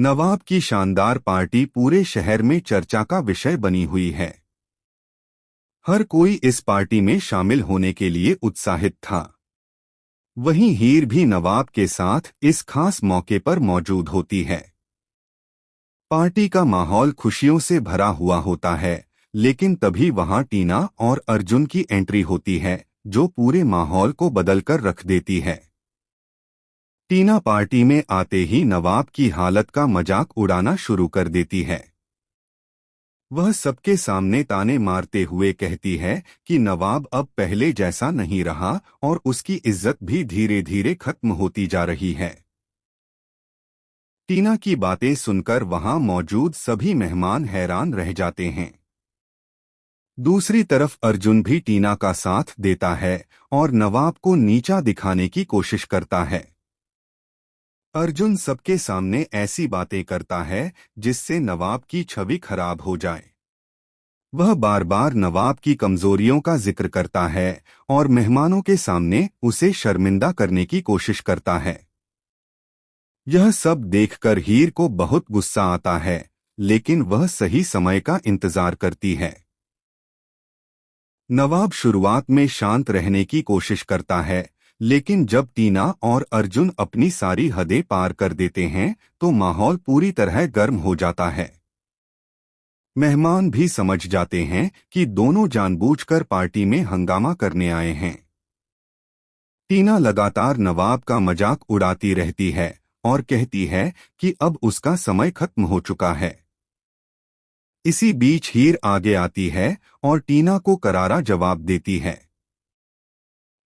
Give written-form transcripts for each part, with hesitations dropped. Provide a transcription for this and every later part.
नवाब की शानदार पार्टी पूरे शहर में चर्चा का विषय बनी हुई है। हर कोई इस पार्टी में शामिल होने के लिए उत्साहित था। वहीं हीर भी नवाब के साथ इस खास मौके पर मौजूद होती है। पार्टी का माहौल खुशियों से भरा हुआ होता है, लेकिन तभी वहां टीना और अर्जुन की एंट्री होती है, जो पूरे माहौल को बदलकर रख देती है। टीना पार्टी में आते ही नवाब की हालत का मजाक उड़ाना शुरू कर देती है। वह सबके सामने ताने मारते हुए कहती है कि नवाब अब पहले जैसा नहीं रहा और उसकी इज्जत भी धीरे धीरे खत्म होती जा रही है। टीना की बातें सुनकर वहां मौजूद सभी मेहमान हैरान रह जाते हैं। दूसरी तरफ अर्जुन भी टीना का साथ देता है और नवाब को नीचा दिखाने की कोशिश करता है। अर्जुन सबके सामने ऐसी बातें करता है जिससे नवाब की छवि खराब हो जाए। वह बार बार नवाब की कमजोरियों का जिक्र करता है और मेहमानों के सामने उसे शर्मिंदा करने की कोशिश करता है। यह सब देखकर हीर को बहुत गुस्सा आता है, लेकिन वह सही समय का इंतजार करती है। नवाब शुरुआत में शांत रहने की कोशिश करता है, लेकिन जब टीना और अर्जुन अपनी सारी हदें पार कर देते हैं तो माहौल पूरी तरह गर्म हो जाता है। मेहमान भी समझ जाते हैं कि दोनों जानबूझकर पार्टी में हंगामा करने आए हैं। टीना लगातार नवाब का मजाक उड़ाती रहती है और कहती है कि अब उसका समय खत्म हो चुका है। इसी बीच हीर आगे आती है और टीना को करारा जवाब देती है।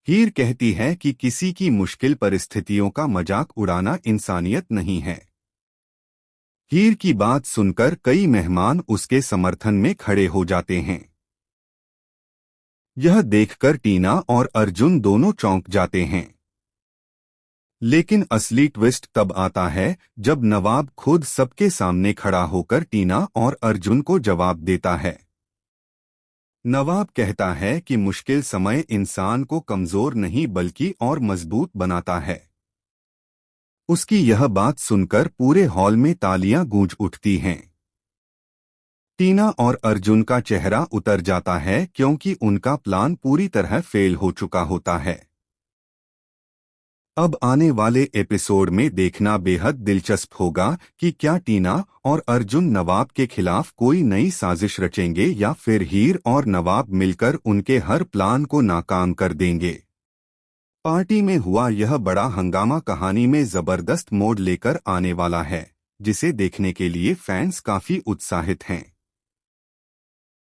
हीर कहती है कि किसी की मुश्किल परिस्थितियों का मजाक उड़ाना इंसानियत नहीं है। हीर की बात सुनकर कई मेहमान उसके समर्थन में खड़े हो जाते हैं। यह देखकर टीना और अर्जुन दोनों चौंक जाते हैं। लेकिन असली ट्विस्ट तब आता है जब नवाब खुद सबके सामने खड़ा होकर टीना और अर्जुन को जवाब देता है। नवाब कहता है कि मुश्किल समय इंसान को कमजोर नहीं बल्कि और मजबूत बनाता है। उसकी यह बात सुनकर पूरे हॉल में तालियां गूंज उठती हैं। टीना और अर्जुन का चेहरा उतर जाता है क्योंकि उनका प्लान पूरी तरह फेल हो चुका होता है। अब आने वाले एपिसोड में देखना बेहद दिलचस्प होगा कि क्या टीना और अर्जुन नवाब के खिलाफ कोई नई साजिश रचेंगे या फिर हीर और नवाब मिलकर उनके हर प्लान को नाकाम कर देंगे। पार्टी में हुआ यह बड़ा हंगामा कहानी में जबरदस्त मोड़ लेकर आने वाला है, जिसे देखने के लिए फैंस काफी उत्साहित हैं।